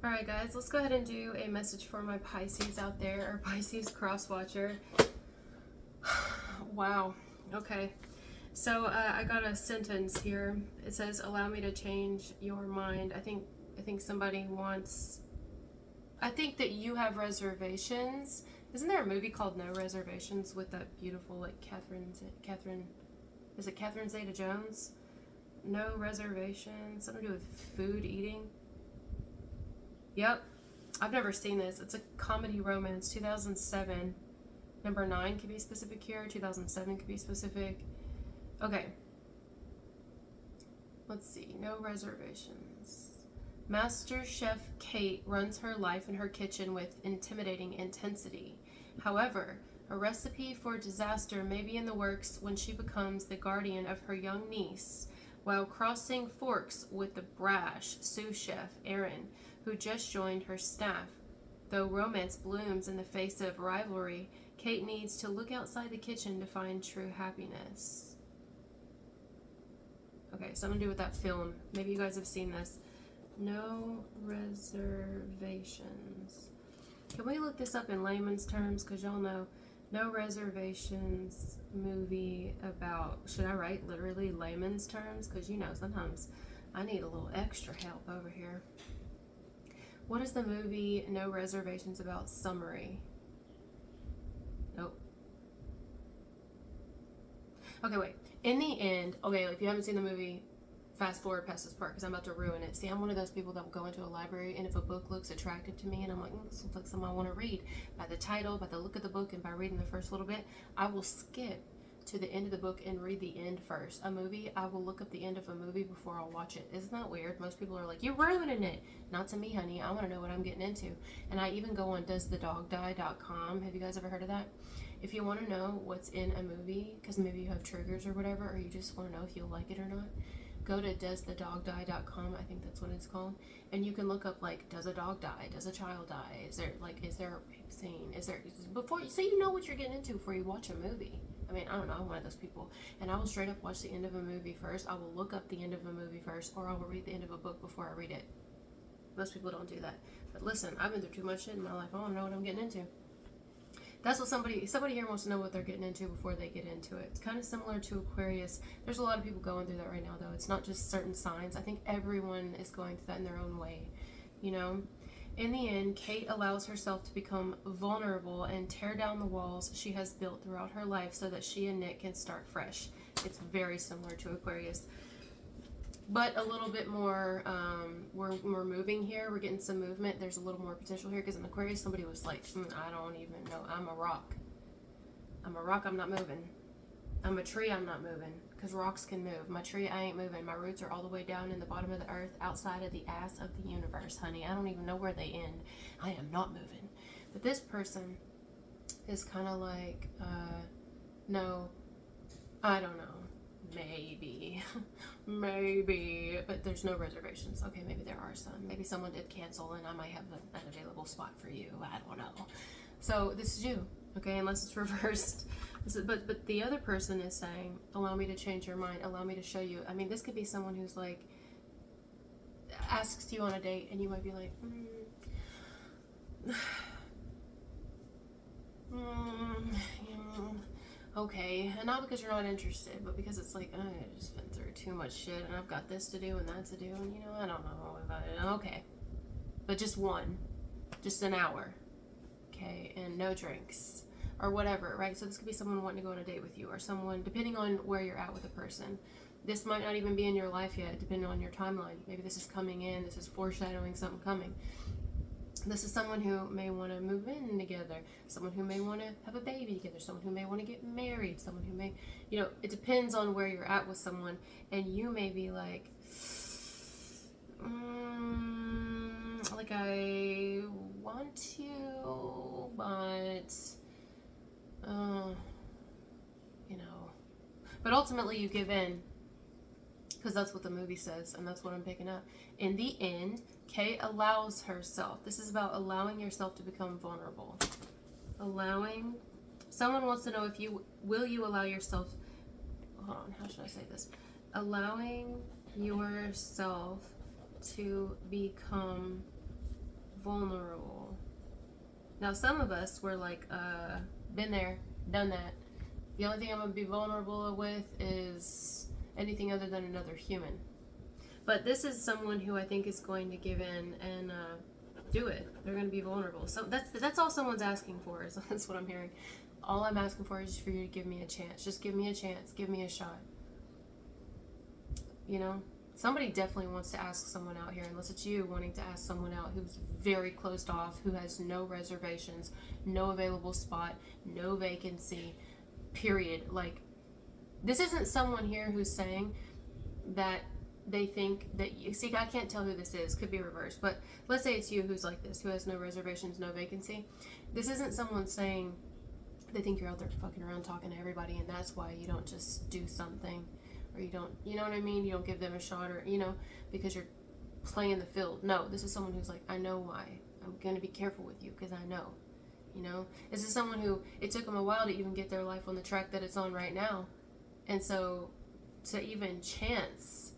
Alright guys, let's go ahead and do a message for my Pisces out there, or Pisces cross watcher. Wow. Okay. So I got a sentence here. It says, "Allow me to change your mind." I think somebody wants. I think that you have reservations. Isn't there a movie called No Reservations with that beautiful like Catherine? Is it Catherine Zeta-Jones? No Reservations. Something to do with food eating. Yep. I've never seen this. It's a comedy romance. 2007. Number 9 could be specific here. 2007 could be specific. Okay. Let's see. No reservations. Master Chef Kate runs her life in her kitchen with intimidating intensity. However, a recipe for disaster may be in the works when she becomes the guardian of her young niece, while crossing forks with the brash sous chef Aaron, who just joined her staff. Though romance blooms in the face of rivalry, Kate needs to look outside the kitchen to find true happiness. Okay, something to do with that film. Maybe you guys have seen this. No reservations. Can we look this up in layman's terms? Because y'all know, No Reservations movie about, should I write literally layman's terms? Because you know, sometimes I need a little extra help over here. What is the movie No Reservations about? Summary. Nope. Okay, wait. In the end, okay, if you haven't seen the movie, fast forward past this part because I'm about to ruin it. See, I'm one of those people that will go into a library, and if a book looks attractive to me and I'm like, this looks like something I want to read, by the title, by the look of the book, and by reading the first little bit, I will skip to the end of the book and read the end first. A movie, I will look up the end of a movie before I'll watch it. Isn't that weird? Most people are like, you're ruining it. Not to me, honey. I want to know what I'm getting into. And I even go on doesthedogdie.com. Have you guys ever heard of that? If you want to know what's in a movie, because maybe you have triggers or whatever, or you just want to know if you'll like it or not, go to doesthedogdie.com. I think that's what it's called. And you can look up, like, does a dog die? Does a child die? Is there a rape scene? Before, so you know what you're getting into before you watch a movie. I mean, I don't know, I'm one of those people. And I will straight up watch the end of a movie first. I will look up the end of a movie first, or I will read the end of a book before I read it. Most people don't do that. But listen, I've been through too much shit in my life. I want to know what I'm getting into. That's what somebody here wants to know what they're getting into before they get into it. It's kind of similar to Aquarius. There's a lot of people going through that right now, though. It's not just certain signs. I think everyone is going through that in their own way, you know? In the end, Kate allows herself to become vulnerable and tear down the walls she has built throughout her life so that she and Nick can start fresh. It's very similar to Aquarius, but a little bit more, we're moving here. We're getting some movement. There's a little more potential here, because in Aquarius, somebody was like, I don't even know. I'm a rock. I'm a rock. I'm not moving. I'm a tree. I'm not moving, because rocks can move. My tree, I ain't moving. My roots are all the way down in the bottom of the earth, outside of the ass of the universe, honey. I don't even know where they end. I am not moving. But this person is kind of like, no, I don't know. Maybe, but there's no reservations. Okay, maybe there are some. Maybe someone did cancel and I might have an available spot for you. I don't know. So this is you, okay, unless it's reversed. But the other person is saying, allow me to change your mind, allow me to show you. I mean, this could be someone who's like, asks you on a date and you might be like, okay, and not because you're not interested, but because it's like, I just been through too much shit, and I've got this to do and that to do, and you know, I don't know about it. Okay, but just an hour, okay, and no drinks or whatever, right? So this could be someone wanting to go on a date with you, or someone, depending on where you're at with a person. This might not even be in your life yet, depending on your timeline. Maybe this is coming in. This is foreshadowing something coming. This is someone who may want to move in together, someone who may want to have a baby together, someone who may want to get married, someone who may, you know, it depends on where you're at with someone, and you may be like, like I want to, but, you know, but ultimately you give in, because that's what the movie says, and that's what I'm picking up. In the end, Kate allows herself. This is about allowing yourself to become vulnerable. Someone wants to know if will you allow yourself, hold on, how should I say this? Allowing yourself to become vulnerable. Now, some of us were like, been there, done that. The only thing I'm going to be vulnerable with is anything other than another human. But this is someone who I think is going to give in and do it. They're going to be vulnerable. So that's all someone's asking for. Is that's what I'm hearing. All I'm asking for is for you to give me a chance. Just give me a chance. Give me a shot. You know? Somebody definitely wants to ask someone out here, unless it's you wanting to ask someone out who's very closed off, who has no reservations, no available spot, no vacancy, period. Like, this isn't someone here who's saying that they think that you see, I can't tell who this is, could be reversed, but let's say it's you who's like this, who has no reservations, no vacancy. This isn't someone saying they think you're out there fucking around talking to everybody and that's why you don't just do something, or you don't, you know what I mean, you don't give them a shot, or, you know, because you're playing the field. No, this is someone who's like, I know why, I'm gonna be careful with you because I know, you know. This is someone who, it took them a while to even get their life on the track that it's on right now, and so to even chance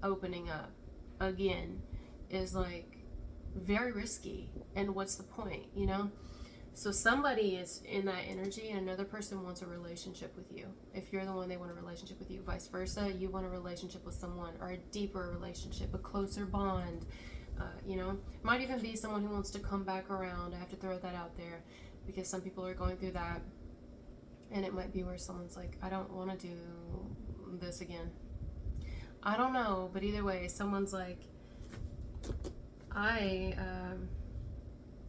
opening up again is like very risky, and what's the point, you know? So somebody is in that energy and another person wants a relationship with you. If you're the one, they want a relationship with you. Vice versa, you want a relationship with someone, or a deeper relationship, a closer bond. You know, might even be someone who wants to come back around. I have to throw that out there because some people are going through that, and it might be where someone's like, I don't want to do this again. I don't know, but either way, someone's like, I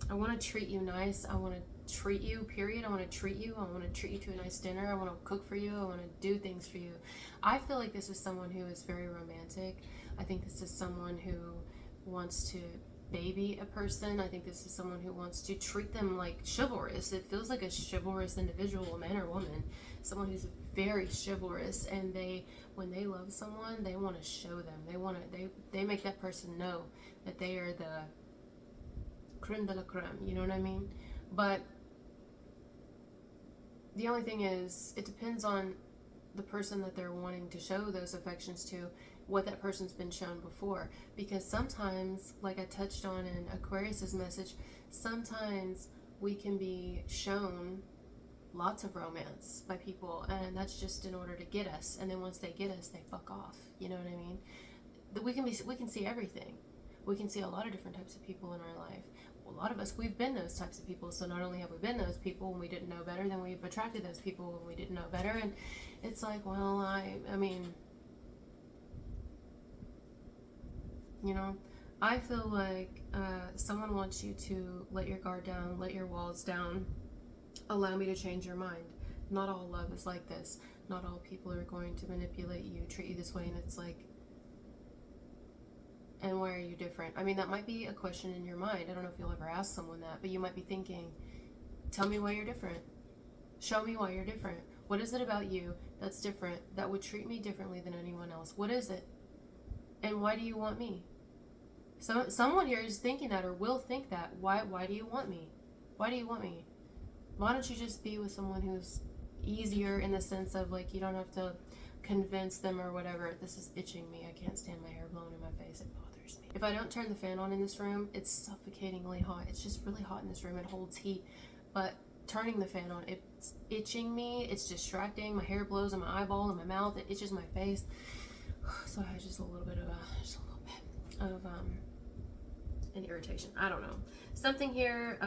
want to treat you nice. I want to treat you, period. I want to treat you. I want to treat you to a nice dinner. I want to cook for you. I want to do things for you. I feel like this is someone who is very romantic. I think this is someone who wants to baby a person. I think this is someone who wants to treat them like chivalrous. It feels like a chivalrous individual, man or woman. Someone who's very chivalrous, and when they love someone, they want to show them. They make that person know that they are the crème de la crème, you know what I mean? But the only thing is, it depends on the person that they're wanting to show those affections to, what that person's been shown before. Because sometimes, like I touched on in Aquarius's message, sometimes we can be shown lots of romance by people, and that's just in order to get us, and then once they get us, they fuck off, you know what I mean? We can see everything. We can see a lot of different types of people in our life. A lot of us, we've been those types of people, so not only have we been those people when we didn't know better, then we've attracted those people when we didn't know better, and it's like, well, I mean, you know, I feel like someone wants you to let your guard down, let your walls down, allow me to change your mind. Not all love is like this. Not all people are going to manipulate you, treat you this way, and it's like, and why are you different? I mean, that might be a question in your mind. I don't know if you'll ever ask someone that, but you might be thinking, tell me why you're different. Show me why you're different. What is it about you that's different, that would treat me differently than anyone else? What is it? And why do you want me? So someone here is thinking that, or will think that. Why do you want me? Why do you want me? Why don't you just be with someone who's easier, in the sense of like, you don't have to convince them or whatever. This is itching me. I can't stand my hair blowing in my face. It bothers me. If I don't turn the fan on in this room, it's suffocatingly hot. It's just really hot in this room. It holds heat. But turning the fan on, it's itching me. It's distracting. My hair blows in my eyeball, in my mouth. It itches my face. So I have just a little bit of an irritation. I don't know. Something here,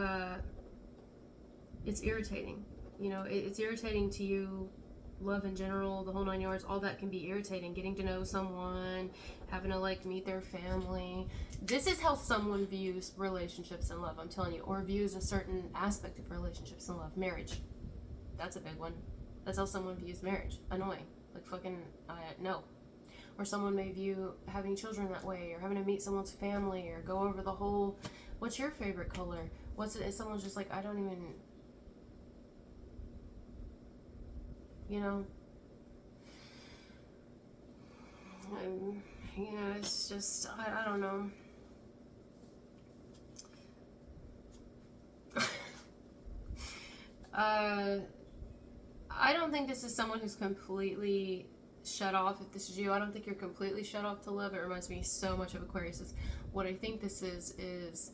it's irritating. You know, it's irritating to you. Love in general, the whole 9 yards, all that can be irritating. Getting to know someone, having to like meet their family. This is how someone views relationships and love, I'm telling you, or views a certain aspect of relationships and love. Marriage. That's a big one. That's how someone views marriage. Annoying. Like fucking, no. Or someone may view having children that way, or having to meet someone's family, or go over the whole, what's your favorite color? What's it? Someone's just like, I don't even, you know, yeah, it's just, I don't know. I don't think this is someone who's completely shut off. If this is you, I don't think you're completely shut off to love. It reminds me so much of Aquarius. What I think this is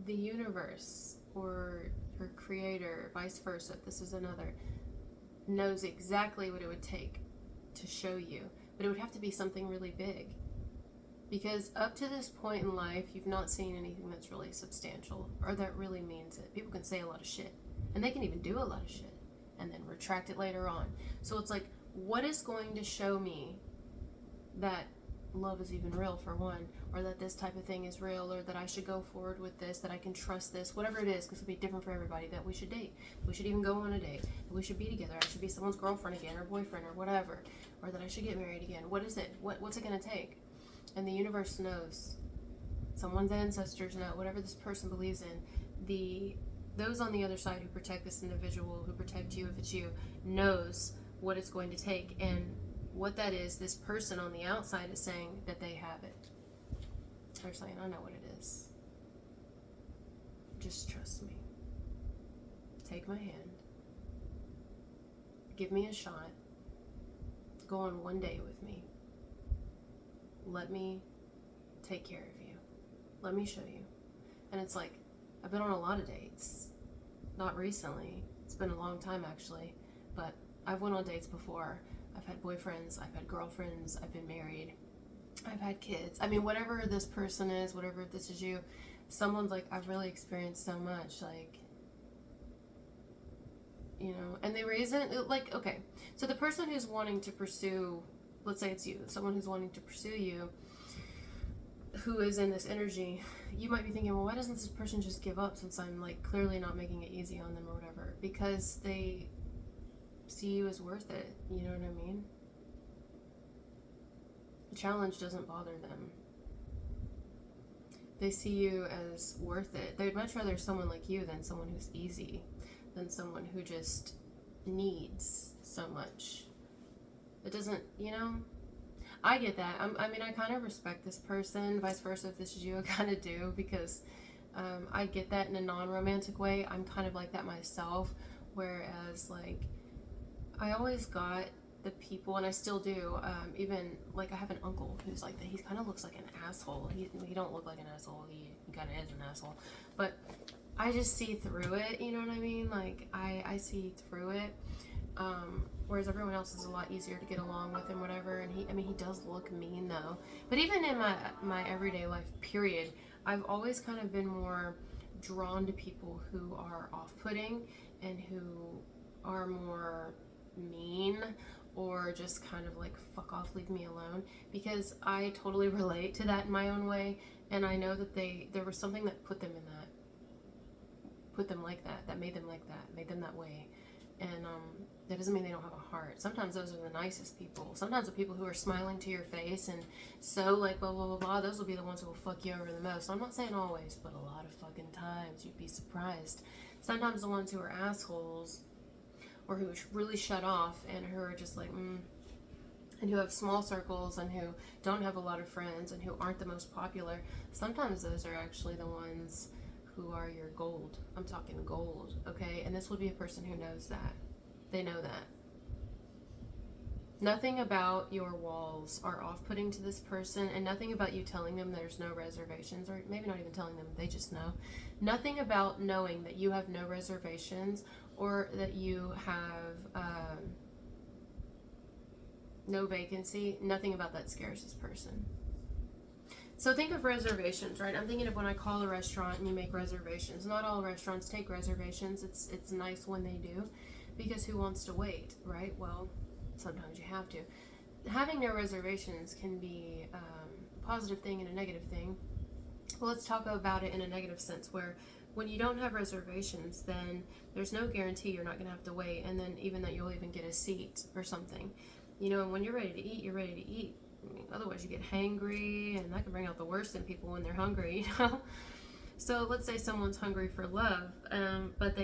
the universe or your creator, vice versa, if this is another, knows exactly what it would take to show you. But it would have to be something really big. Because up to this point in life, you've not seen anything that's really substantial or that really means it. People can say a lot of shit, and they can even do a lot of shit and then retract it later on. So it's like, what is going to show me that love is even real, for one, or that this type of thing is real, or that I should go forward with this, that I can trust this, whatever it is, because it'll be different for everybody, that we should date, we should even go on a date, that we should be together, I should be someone's girlfriend again, or boyfriend, or whatever, or that I should get married again. What is it? What's it going to take? And the universe knows. Someone's ancestors know. Whatever this person believes in, those on the other side who protect this individual, who protect you if it's you, knows what it's going to take. And what that is, this person on the outside is saying that they have it. They're saying, I know what it is. Just trust me. Take my hand. Give me a shot. Go on one day with me. Let me take care of you. Let me show you. And it's like, I've been on a lot of dates. Not recently. It's been a long time, actually. But I've went on dates before. I've had boyfriends. I've had girlfriends. I've been married. I've had kids. I mean, whatever this person is, whatever this is you, someone's like, I've really experienced so much. Like, you know, and the reason, like, okay. So the person who's wanting to pursue, let's say it's you, someone who's wanting to pursue you, who is in this energy, you might be thinking, well, why doesn't this person just give up, since I'm like clearly not making it easy on them or whatever? Because they see you as worth it. You know what I mean? The challenge doesn't bother them. They see you as worth it. They'd much rather someone like you than someone who's easy, than someone who just needs so much. It doesn't, you know? I get that. I mean, I kind of respect this person. Vice versa, if this is you, I kind of do, because I get that in a non-romantic way. I'm kind of like that myself, whereas, like, I always got the people, and I still do, even, like, I have an uncle who's like that. He kind of looks like an asshole. He don't look like an asshole. He kind of is an asshole. But I just see through it, you know what I mean? Like, I see through it. Whereas everyone else is a lot easier to get along with and whatever. And he does look mean though. But even in my everyday life, period, I've always kind of been more drawn to people who are off-putting and who are more mean, or just kind of like, fuck off, leave me alone, because I totally relate to that in my own way. And I know that there was something that put them like that made them like that, made them that way. And that doesn't mean they don't have a heart. Sometimes those are the nicest people. Sometimes the people who are smiling to your face and so like blah blah blah blah, those will be the ones who will fuck you over the most. I'm not saying always, but a lot of fucking times. You'd be surprised. Sometimes the ones who are assholes, or who really shut off and who are just like and who have small circles and who don't have a lot of friends and who aren't the most popular, sometimes those are actually the ones who are your gold. I'm talking gold, okay? And this would be a person who knows that. They know that. Nothing about your walls are off-putting to this person, and nothing about you telling them there's no reservations, or maybe not even telling them, they just know. Nothing about knowing that you have no reservations, or that you have no vacancy. Nothing about that scares this person. So think of reservations, right? I'm thinking of when I call a restaurant and you make reservations. Not all restaurants take reservations. It's nice when they do, because who wants to wait, right? Well, sometimes you have to. Having no reservations can be a positive thing and a negative thing. Well, let's talk about it in a negative sense, where when you don't have reservations, then there's no guarantee you're not going to have to wait, and then even that you'll even get a seat or something. You know, and when you're ready to eat, you're ready to eat. I mean, otherwise you get hangry, and that can bring out the worst in people when they're hungry, you know? So let's say someone's hungry for love, but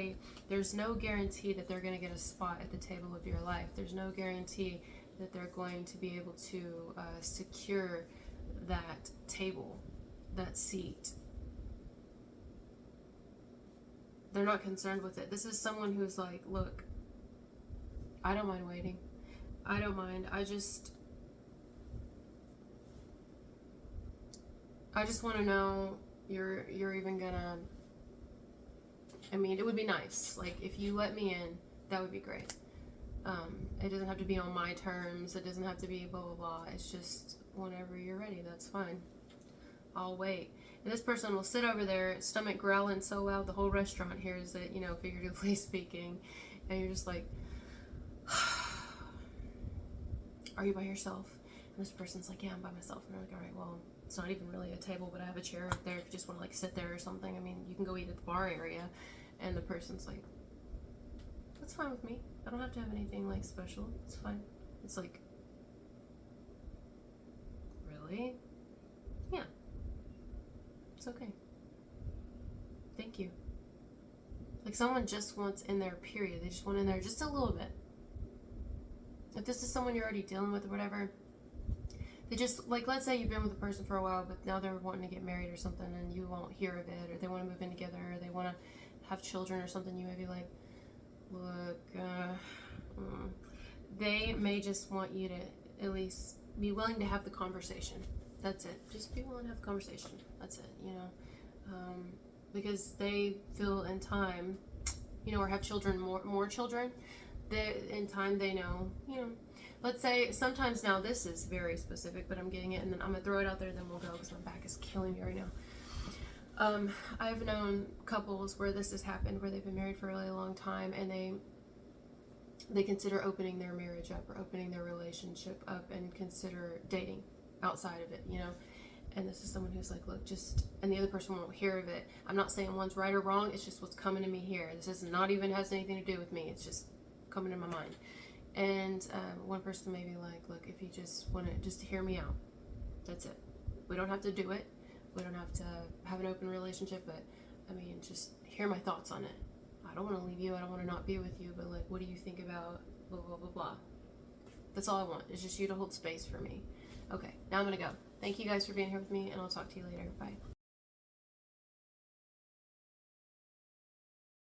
there's no guarantee that they're going to get a spot at the table of your life. There's no guarantee that they're going to be able to secure that table, that seat. They're not concerned with it. This is someone who's like, look, I don't mind waiting. I don't mind. I just want to know you're even gonna I mean, it would be nice. Like, if you let me in, that would be great. It doesn't have to be on my terms. It doesn't have to be blah, blah, blah. It's just whenever you're ready, that's fine. I'll wait. And this person will sit over there, stomach growling so loud the whole restaurant hears it, you know, figuratively speaking. And you're just like, are you by yourself? And this person's like, yeah, I'm by myself. And you're like, all right, well, it's not even really a table, but I have a chair up there if you just want to like sit there or something. I mean, you can go eat at the bar area. And the person's like, that's fine with me. I don't have to have anything like special. It's fine. It's like, really? Yeah. It's okay. Thank you. Like, someone just wants in there, period. They just want in there just a little bit. If this is someone you're already dealing with or whatever, they just, like, let's say you've been with a person for a while, but now they're wanting to get married or something and you won't hear of it, or they want to move in together, or they want to have children or something. You may be like, look, they may just want you to at least be willing to have the conversation. That's it. Just be willing to have the conversation. That's it, you know. Because they feel in time, you know, or have children, more children, in time they know, you know. Let's say sometimes, now this is very specific, but I'm getting it, and then I'm going to throw it out there, then we'll go, because my back is killing me right now. I've known couples where this has happened, where they've been married for a really long time, and they consider opening their marriage up, or opening their relationship up, and consider dating outside of it, you know. And this is someone who's like, look, just, and the other person won't hear of it. I'm not saying one's right or wrong, it's just what's coming to me here. This is not even has anything to do with me, it's just coming in my mind. And one person may be like, look, if you just want to just hear me out, that's it. We don't have to do it. We don't have to have an open relationship, but I mean, just hear my thoughts on it. I don't want to leave you. I don't want to not be with you, but like, what do you think about blah, blah, blah, blah. That's all I want, is just you to hold space for me. Okay, now I'm going to go. Thank you guys for being here with me, and I'll talk to you later. Bye.